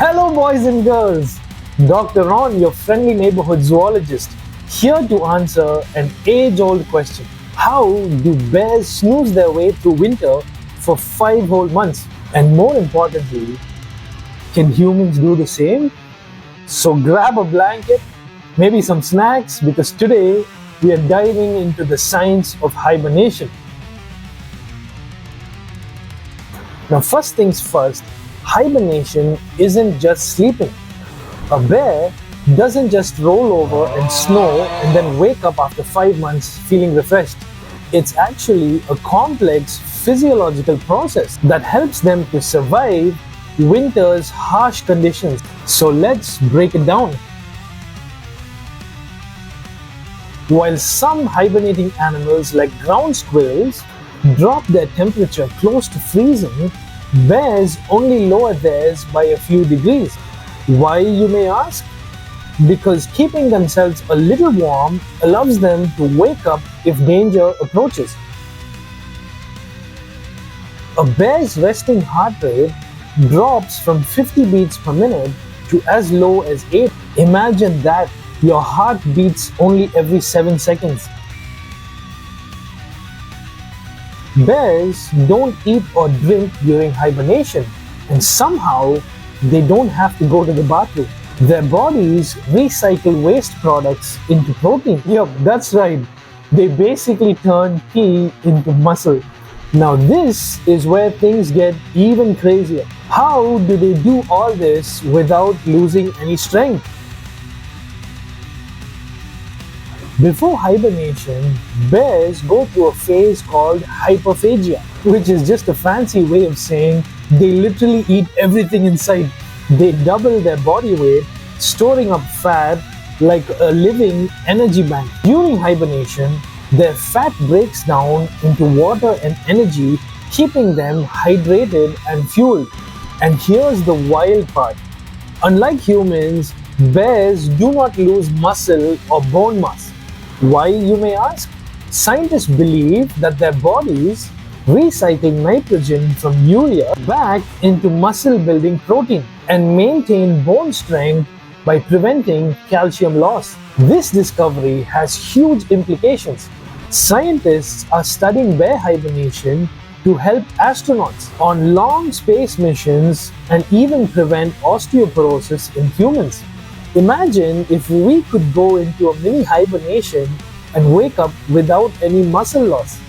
Hello, boys and girls. Dr. Ron, your friendly neighborhood zoologist, here to answer an age old question. How do bears snooze their way through winter for 5 whole months? And more importantly, can humans do the same? So grab a blanket, maybe some snacks, because today we are diving into the science of hibernation. Now, first things first, hibernation isn't just sleeping. A bear doesn't just roll over and snore and then wake up after 5 months feeling refreshed. It's actually a complex physiological process that helps them to survive winter's harsh conditions. So let's break it down. While some hibernating animals like ground squirrels drop their temperature close to freezing, bears only lower theirs by a few degrees. Why, you may ask? Because keeping themselves a little warm allows them to wake up if danger approaches. A bear's resting heart rate drops from 50 beats per minute to as low as 8. Imagine that, your heart beats only every 7 seconds. Bears don't eat or drink during hibernation, and somehow they don't have to go to the bathroom. Their bodies recycle waste products into protein. Yup, that's right. They basically turn pee into muscle. Now this is where things get even crazier. How do they do all this without losing any strength? Before hibernation, bears go through a phase called hyperphagia, which is just a fancy way of saying they literally eat everything in sight. They double their body weight, storing up fat like a living energy bank. During hibernation, their fat breaks down into water and energy, keeping them hydrated and fueled. And here's the wild part. Unlike humans, bears do not lose muscle or bone mass. Why, you may ask? Scientists believe that their bodies recycle nitrogen from urea back into muscle-building protein and maintain bone strength by preventing calcium loss. This discovery has huge implications. Scientists are studying bear hibernation to help astronauts on long space missions and even prevent osteoporosis in humans. Imagine if we could go into a mini hibernation and wake up without any muscle loss.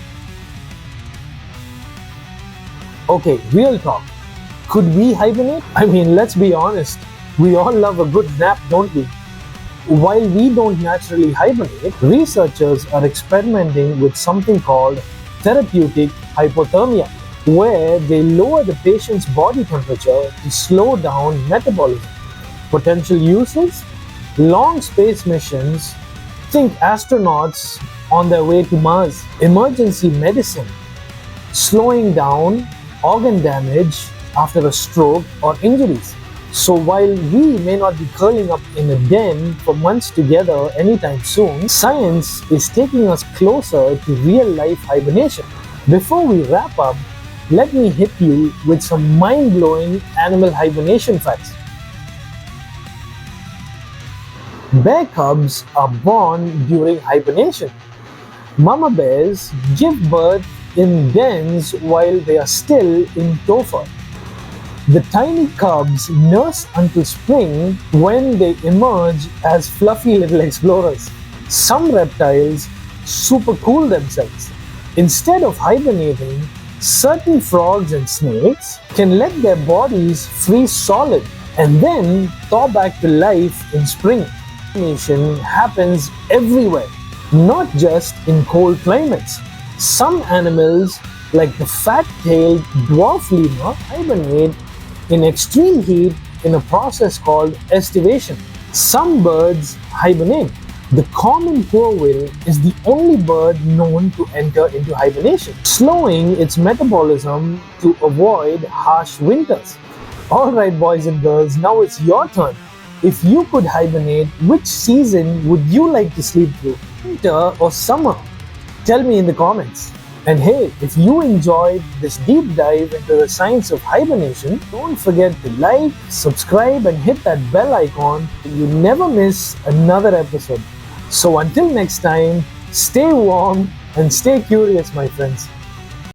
Okay, real talk. Could we hibernate? I mean, let's be honest. We all love a good nap, don't we? While we don't naturally hibernate, researchers are experimenting with something called therapeutic hypothermia, where they lower the patient's body temperature to slow down metabolism. Potential uses? Long space missions. Think astronauts on their way to Mars. Emergency medicine. Slowing down organ damage after a stroke or injuries. So while we may not be curling up in a den for months together anytime soon, science is taking us closer to real-life hibernation. Before we wrap up, let me hit you with some mind-blowing animal hibernation facts. Bear cubs are born during hibernation. Mama bears give birth in dens while they are still in tow fur. The tiny cubs nurse until spring when they emerge as fluffy little explorers. Some reptiles super cool themselves. Instead of hibernating, certain frogs and snakes can let their bodies freeze solid and then thaw back to life in spring. Hibernation happens everywhere, not just in cold climates. Some animals, like the fat-tailed dwarf lemur, hibernate in extreme heat in a process called estivation. Some birds hibernate. The common whirlwill is the only bird known to enter into hibernation, slowing its metabolism to avoid harsh winters. Alright, boys and girls, now it's your turn. If you could hibernate, which season would you like to sleep through? Winter or summer? Tell me in the comments. And hey, if you enjoyed this deep dive into the science of hibernation, don't forget to like, subscribe, and hit that bell icon so you never miss another episode. So until next time, stay warm and stay curious, my friends.